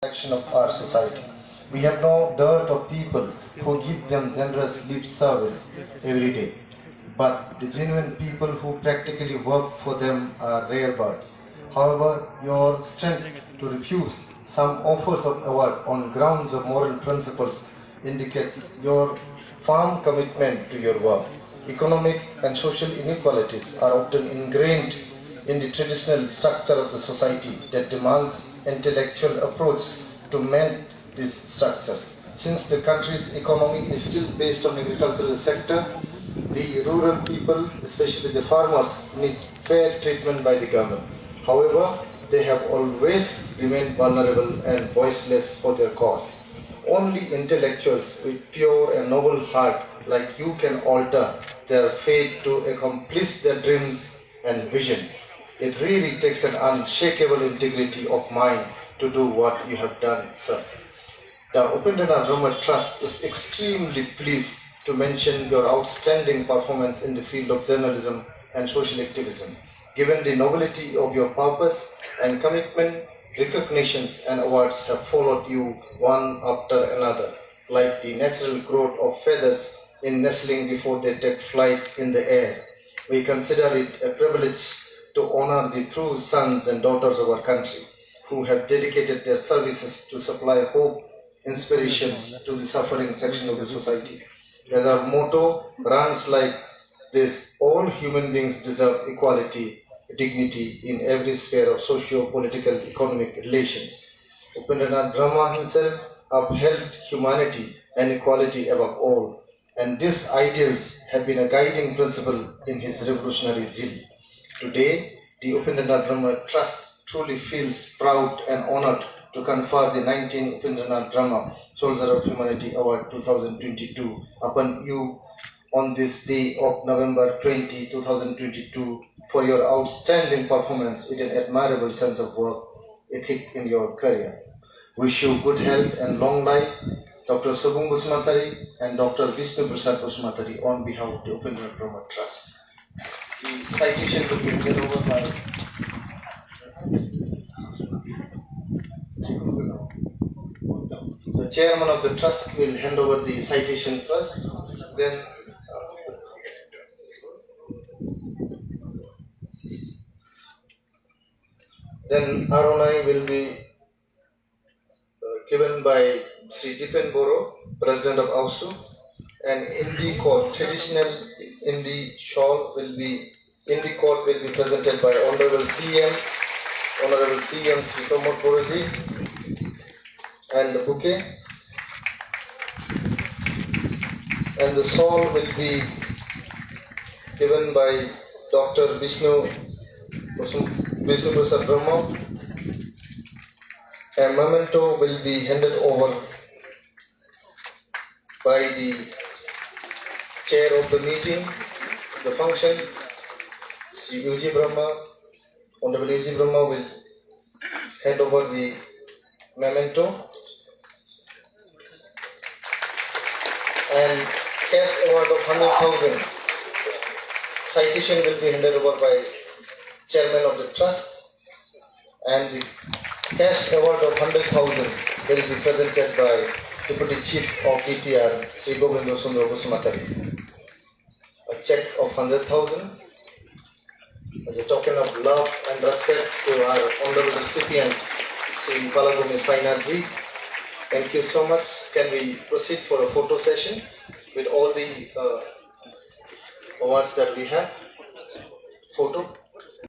section of our society. We have no dearth of people who give them generous lip service every day. But the genuine people who practically work for them are rare birds. However, your strength to refuse some offers of award on grounds of moral principles indicates your firm commitment to your work. Economic and social inequalities are often ingrained in the traditional structure of the society that demands intellectual approach to mend these structures. Since the country's economy is still based on agricultural sector, the rural people, especially the farmers, need fair treatment by the government. However, they have always remained vulnerable and voiceless for their cause. Only intellectuals with pure and noble heart like you can alter their fate to accomplish their dreams and visions. It really takes an unshakable integrity of mind to do what you have done, sir. The Upendranath Brahma Trust is extremely pleased to mention your outstanding performance in the field of journalism and social activism. Given the nobility of your purpose and commitment, recognitions and awards have followed you one after another, like the natural growth of feathers in nestling before they take flight in the air. We consider it a privilege to honor the true sons and daughters of our country who have dedicated their services to supply hope, inspirations to the suffering section of the society. As our motto runs like this, all human beings deserve equality, dignity in every sphere of socio-political economic relations. Upendranath Brahma himself upheld humanity and equality above all, and these ideals have been a guiding principle in his revolutionary zeal. Today, the Upendranath Brahma Trust truly feels proud and honored to confer the 19th Upendranath Brahma Soldier of Humanity Award 2022 upon you on this day of November 20, 2022 for your outstanding performance with an admirable sense of work ethic in your career. Wish you good health and long life, Dr. Sobung Busmatari and Dr. Vishnu Prasad Busmatari on behalf of the Upendranath Brahma Trust. The citation will be given over by the chairman of the trust will hand over the citation first, then Aronai will be given by Sri Dipen Boro, President of AUSU, and Indi Court, traditional Indi shawl will be, Indi Court will be presented by Honorable CM Sri Pramod Boroji, and the bouquet, and the shawl will be given by Dr. Vishnu Prasad Brahma. A memento will be handed over by the chair of the meeting, the function, Sri Yuji Brahma. Honorable Yuji Brahma will hand over the memento, and cash award of 100,000 citation will be handed over by chairman of the trust, and the cash award of 100,000 will be presented by Deputy Chief of DTR, Sri Govind Sundar Busmatari. A check of 100,000 as a token of love and respect to our honorable recipient, Sri Palagumi Sainathji. Thank you so much. Can we proceed for a photo session with all the awards that we have? Photo.